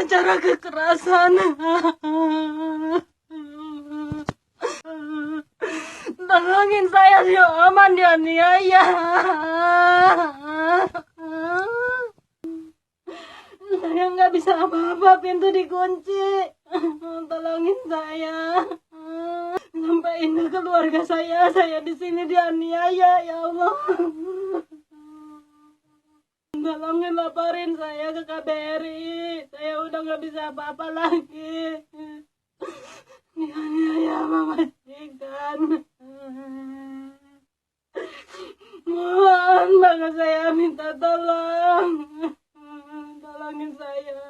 hanya cara kekerasan. Tolongin saya, si Oman dianiaya. Saya nggak bisa apa-apa, pintu dikunci. Tolongin saya. Sampai ini keluarga saya di sini dianiaya, ya Allah. Tolongin laporin saya ke KBRI. Saya udah nggak bisa apa-apa lagi. Dianiaya Mama Cikan. Mohon banget saya minta tolong. Tolongin saya.